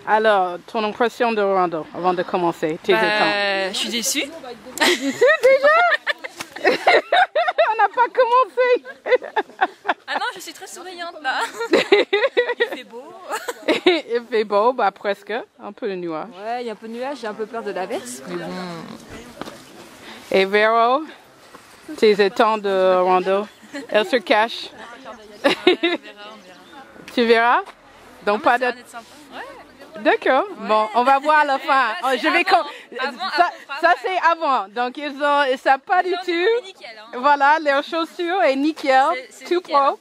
Alors, ton impression de Orlando avant de commencer tes étangs? Je suis déçue. Tu es déçue déjà? On n'a pas commencé. Ah non, je suis très souriante là. Il fait beau. Il fait beau, bah presque. Un peu de nuage. Ouais, il y a un peu de nuage, j'ai un peu peur de l'averse. Mais bon. Et Véro, tes étangs de Orlando, elle se cache. On verra. Tu verras? Donc pas de... D'accord. Bon, on va voir à la fin. Je vais ça c'est avant. Donc ils savent pas du tout. Nickel, hein. Voilà, leurs chaussures est nickel, C'est tout nickel. pro.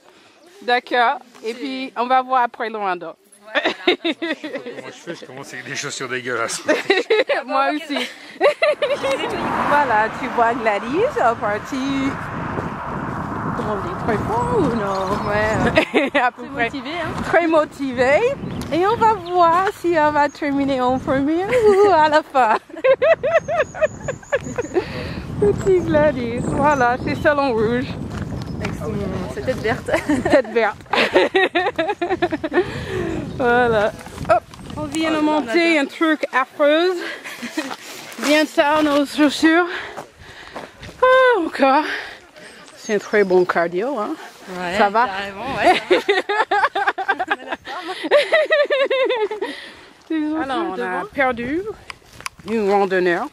D'accord. Et puis on va voir après Orlando. Ouais, Moi je commence avec des chaussures dégueulasses. Moi aussi. Voilà, tu vois Gladys en partie. Comment on dit, très fort ou non? Ouais, à peu près. motivée, hein. Très motivée. Et on va voir si elle va terminer en premier ou à la fin. Petit Gladys, voilà, c'est Salon Rouge. Avec sa tête verte. Tête verte. Voilà. Hop, on vient de monter un truc affreux. Bien ça, nos chaussures. Oh, encore. C'est un très bon cardio, hein. Ouais, ça va? Carrément, ouais. Alors, on a perdu une randonneur.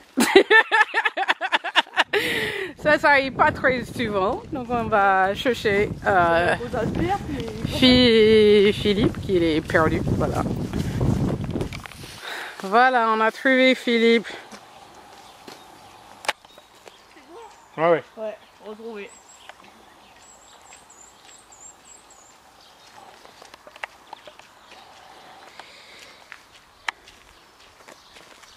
Ça arrive pas très souvent. Donc, on va chercher Philippe qui est perdu. Voilà. Voilà, on a trouvé Philippe. Ouais. Ouais, retrouvé.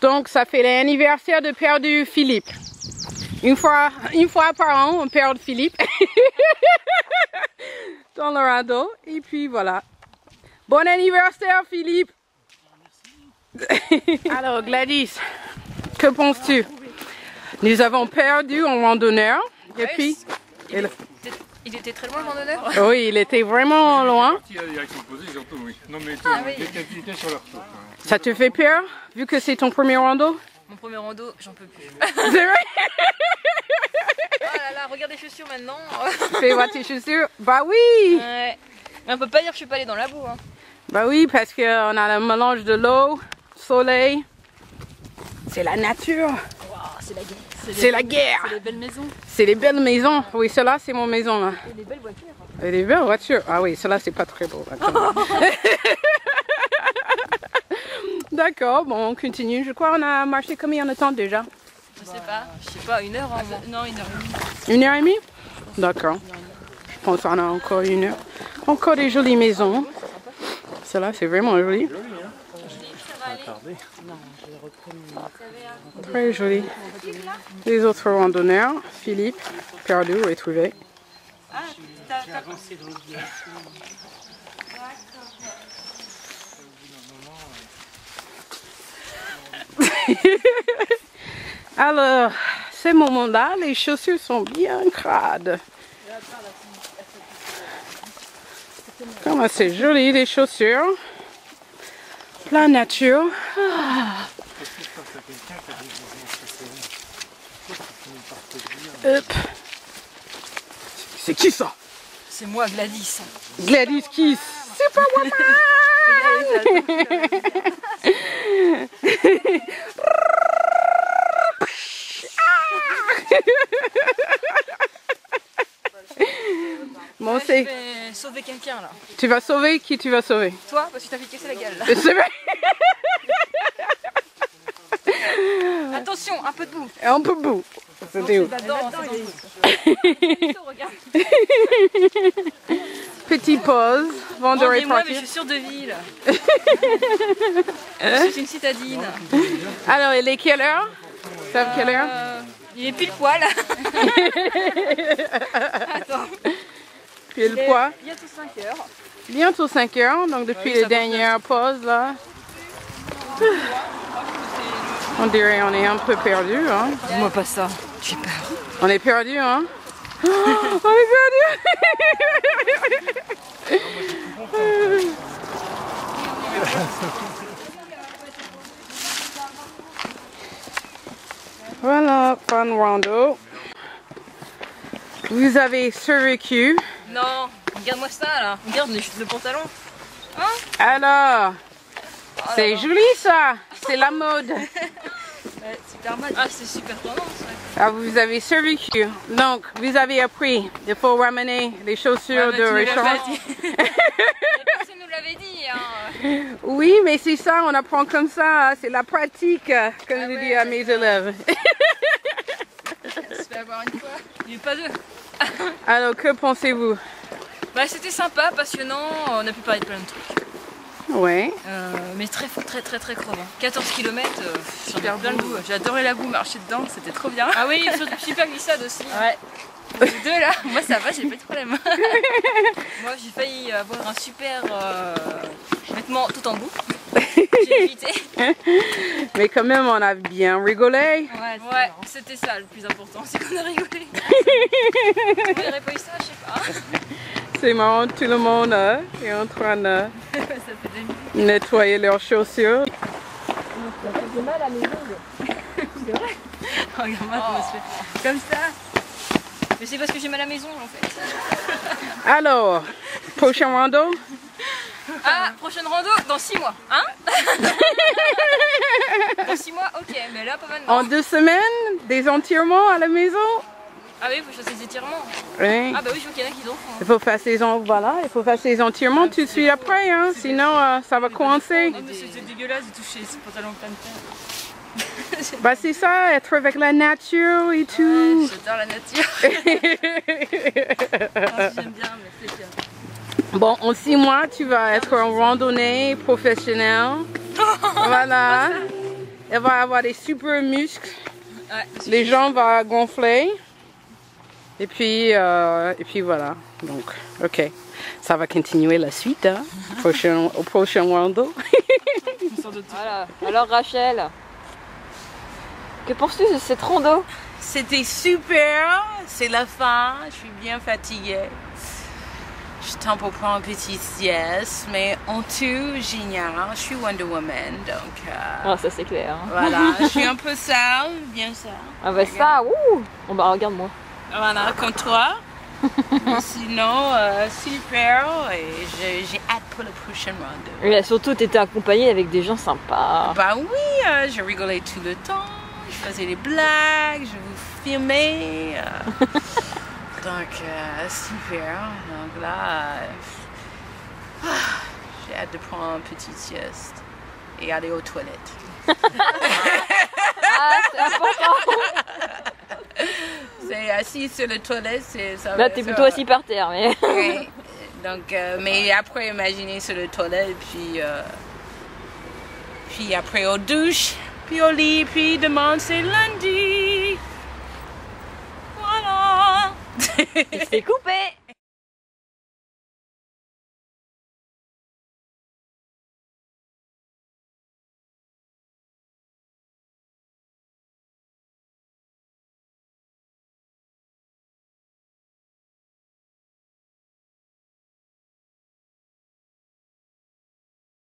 Donc, ça fait l'anniversaire de perdu Philippe. Une fois par an, on perd Philippe dans le radeau. Et puis voilà. Bon anniversaire, Philippe. Alors, Gladys, que penses-tu? Nous avons perdu un randonneur. Et puis, Il était très loin le randonneur? oui, il était vraiment loin. Il y a la direction opposée, surtout, oui. Non, mais oui. il était sur leur tour. Ça te fait peur, vu que c'est ton premier rando? Mon premier rando, j'en peux plus. C'est vrai? Oh là là, regarde les chaussures maintenant. Fais voir tes chaussures. Bah oui! Ouais. Mais on peut pas dire que je suis pas allée dans la boue. Hein. Bah oui, parce qu'on a le mélange de l'eau, soleil. C'est la nature. Wow, c'est la guerre. C'est la guerre. C'est les belles maisons. C'est les belles maisons. Oui, celle-là, c'est mon maison. Là. Et les belles voitures. Et les belles voitures. Ah oui, celle-là, c'est pas très beau. D'accord, bon, on continue. Je crois qu'on a marché combien de temps déjà? Je sais pas, 1 heure. Hein, non, 1 heure et demie. 1 heure et demie? D'accord. Je pense qu'on a encore 1 heure. Encore des jolies maisons. Celle-là, c'est vraiment joli. Très joli. Les autres randonneurs, Philippe, perdu, retrouvé. Alors, ces moments-là, les chaussures sont bien crades. Comment c'est joli les chaussures. Plein nature. Hop. C'est qui ça? C'est moi, Gladys. Gladys Kiss. Superwoman. Bon, Je vais sauver quelqu'un là. Tu vas sauver qui tu vas sauver? Toi, parce que tu t'as fait casser la gueule là. C'est vrai. Attention, un peu de boue. Un peu beau. C'était où? Petite pause. Vont de Moi, mais repartir. je suis sûre de ville. Je suis une citadine. Alors, il est quelle heure? Vous savez quelle heure? Il est pile poil. Attends. Pile poil. Bientôt 5 heures. Bientôt 5 heures, donc depuis les dernières pauses là. On dirait on est un peu perdu, hein. Dis-moi pas ça, j'ai peur. On est perdu, hein. Oh, on est perdu. Vous avez survécu. Non, regarde-moi ça là. Regarde le pantalon. Hein? Alors, Oh c'est là là. joli ça. C'est la mode. Ouais, super mode. Ah, c'est super tendance. Ouais. Ah, vous avez survécu. Donc, vous avez appris. Il faut ramener les chaussures Ouais, de tu nous l'as restaurant. pas dit. Mais personne nous l'avait dit. Hein. Oui, mais c'est ça, on apprend comme ça. Hein. C'est la pratique, comme je dis à mes élèves. Je vais avoir une fois. Il n'y a eu pas deux. Alors, que pensez-vous? Bah, c'était sympa, passionnant. On a pu parler de plein de trucs. Ouais. Mais très crevant. 14 km, super plein le goût. J'ai adoré la boue, marcher dedans, c'était trop bien. Ah oui, super glissade aussi. Ouais. Les deux là, moi ça va, j'ai pas de problème. Moi j'ai failli avoir un super vêtement tout en bout. J'ai évité. Mais quand même, on a bien rigolé. Ouais, c'était ça le plus important, c'est qu'on a rigolé. On n'aurait pas eu ça, je sais pas. C'est marrant, tout le monde est en train de Ça fait des minutes. nettoyer leurs chaussures. Ça fait mal à mes ongles. C'est vrai. Regarde-moi comment je fais. Comme ça. Mais c'est parce que j'ai mal à mes ongles en fait. Alors, prochain rando? Ah, prochaine rando dans 6 mois, hein? Dans 6 mois, ok, mais là pas maintenant. En 2 semaines, des entirements à la maison? Ah oui, il faut faire des étirements. Oui. Ah bah oui, je vois qu'il y en a qui en font. Il faut faire ces entirements tout de suite après, hein, sinon ça va coincer. Non mais c'était dégueulasse de toucher ce pantalon plein de terre. Bah c'est ça, être avec la nature et tout. Ouais, j'adore la nature. Ah, j'aime bien, mais c'est bien. Bon, en 6 mois, tu vas être en randonnée professionnelle. Voilà. Elle va avoir des super muscles. Ouais, Les jambes vont gonfler. Et puis voilà. Donc, ok. Ça va continuer la suite, hein, au prochain rando. Voilà. Alors Rachel, que penses-tu de cette rando? C'était super. C'est la fin. Je suis bien fatiguée. Je tente pour prendre un petit sieste, mais en tout, génial. Je suis Wonder Woman, donc Ah, ça c'est clair. Hein. voilà. Je suis un peu sale, bien sale. Ah bah ça, ouh. Bon bah regarde-moi. Voilà, comme toi. Mais sinon, super. Et j'ai hâte pour le prochain rando. Et surtout, t'étais accompagnée avec des gens sympas. Bah oui, je rigolais tout le temps. Je faisais des blagues, je vous filmais. Donc, super. Donc là, j'ai hâte de prendre un petit sieste et aller aux toilettes. Ah, c'est important. C'est assis sur les toilettes, c'est ça. Là, t'es plutôt assis par terre, mais. Oui. Donc, mais après, imaginez sur les toilettes, puis après aux douches, puis au lit, puis demain c'est lundi. Voilà. Il s'est coupé.